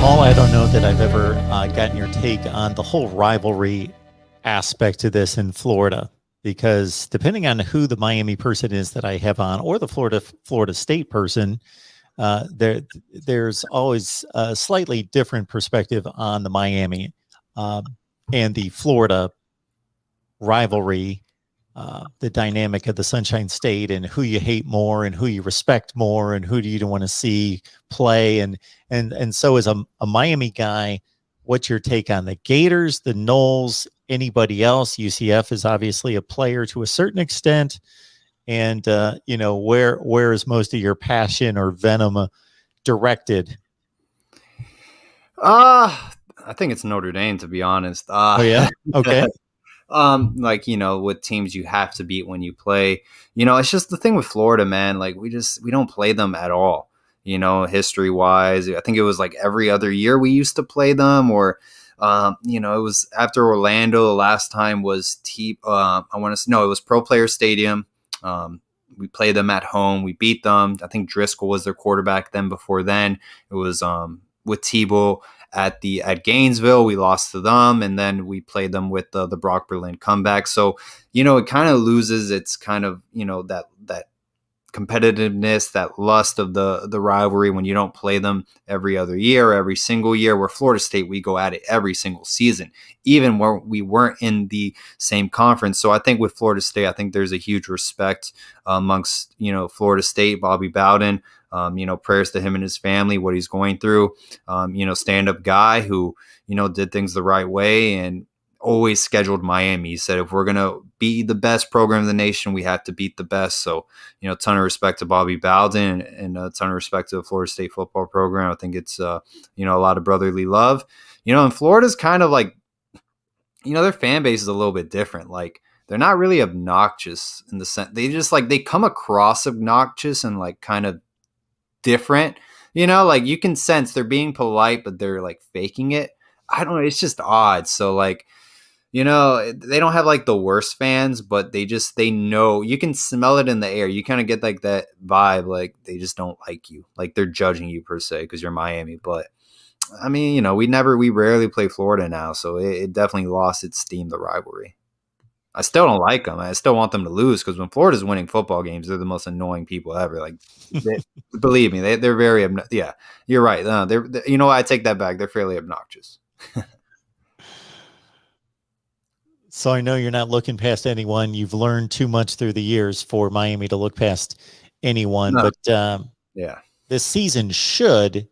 Paul, I don't know that I've ever gotten your take on the whole rivalry aspect to this in Florida, because depending on who the Miami person is that I have on, or the Florida State person, there's always a slightly different perspective on the Miami and the Florida rivalry, the dynamic of the Sunshine State, and who you hate more and who you respect more and who do you want to see play. And so as a Miami guy, what's your take on the Gators, the Noles, anybody else? UCF is obviously a player to a certain extent. And, where is most of your passion or venom directed? I think it's Notre Dame, to be honest. Oh, yeah. Okay. With teams you have to beat when you play. It's just the thing with Florida, man. Like we don't play them at all. History wise, I think it was like every other year we used to play them, or it was after Orlando. The last time was it was Pro Player Stadium. We played them at home. We beat them. I think Driscoll was their quarterback then. Before then, it was with Tebow at Gainesville. We lost to them, and then we played them with the Brock Berlin comeback. So, it kind of loses its kind of, that competitiveness, that lust of the rivalry when you don't play them every other year, every single year. Where Florida State, we go at it every single season, even where we weren't in the same conference. So I think with Florida State, I think there's a huge respect amongst, Florida State, Bobby Bowden. Prayers to him and his family, what he's going through. Stand-up guy who, did things the right way and always scheduled Miami. He said, if we're going to be the best program in the nation, we have to beat the best. So, ton of respect to Bobby Bowden and a ton of respect to the Florida State football program. I think it's, a lot of brotherly love. And Florida's kind of like, their fan base is a little bit different. Like, they're not really obnoxious in the sense, they come across obnoxious and like kind of different, like you can sense they're being polite, but they're like faking it. I don't know. It's just odd. So like, they don't have like the worst fans, but they know, you can smell it in the air. You kind of get like that vibe. Like they just don't like you. Like they're judging you per se, because you're Miami. But I mean, we rarely play Florida now. So it definitely lost its steam, the rivalry. I still don't like them. I still want them to lose, because when Florida's winning football games, they're the most annoying people ever. Like, believe me, they're very yeah. You're right. I take that back. They're fairly obnoxious. So I know you're not looking past anyone. You've learned too much through the years for Miami to look past anyone. No. But Yeah, this season should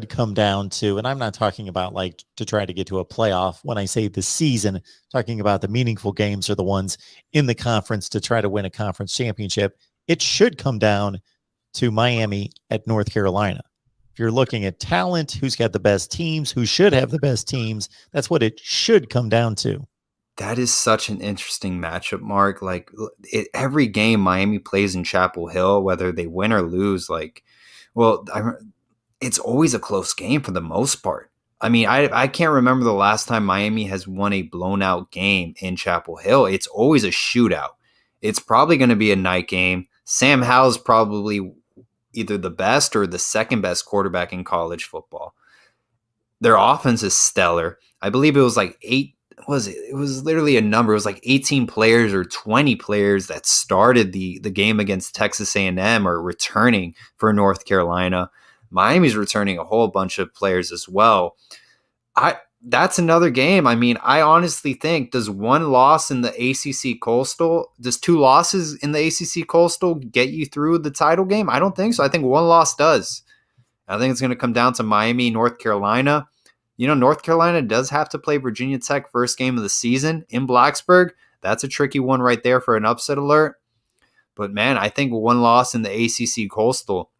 come down to, and I'm not talking about like to try to get to a playoff. When I say the season, talking about the meaningful games are the ones in the conference to try to win a conference championship. It should come down to Miami at North Carolina. If you're looking at talent, who's got the best teams, who should have the best teams, that's what it should come down to. that is such an interesting matchup, Mark. Like every game Miami plays in Chapel Hill, whether they win or lose, it's always a close game for the most part. I mean, I can't remember the last time Miami has won a blown out game in Chapel Hill. It's always a shootout. It's probably going to be a night game. Sam Howell's probably either the best or the second best quarterback in college football. Their offense is stellar. I believe it was like it was literally a number. It was like 18 players or 20 players that started the game against Texas A&M or returning for North Carolina. Miami's returning a whole bunch of players as well. That's another game. I mean, I honestly think, does one loss in the ACC Coastal, does two losses in the ACC Coastal get you through the title game? I don't think so. I think one loss does. I think it's going to come down to Miami, North Carolina. North Carolina does have to play Virginia Tech first game of the season in Blacksburg. That's a tricky one right there for an upset alert. But man, I think one loss in the ACC Coastal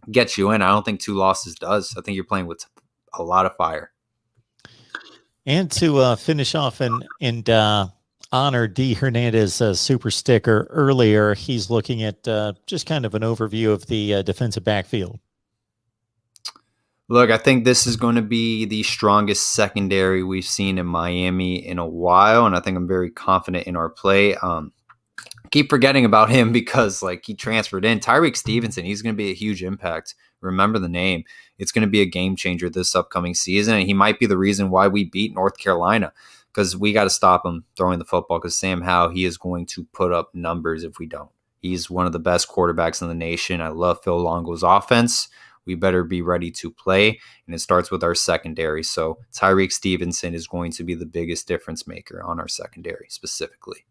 gets you in. I don't think two losses does. I think you're playing with a lot of fire. And to finish off and honor D. Hernandez super sticker earlier, he's looking at just kind of an overview of the defensive backfield. Look, I think this is going to be the strongest secondary we've seen in Miami in a while, and I think I'm very confident in our play. keep forgetting about him because like he transferred in. Tyreek Stevenson, he's going to be a huge impact. Remember the name. It's going to be a game changer this upcoming season, and he might be the reason why we beat North Carolina, because we got to stop him throwing the football, because Sam Howell, he is going to put up numbers if we don't. He's one of the best quarterbacks in the nation. I love Phil Longo's offense. We better be ready to play, and it starts with our secondary. So Tyreek Stevenson is going to be the biggest difference maker on our secondary specifically.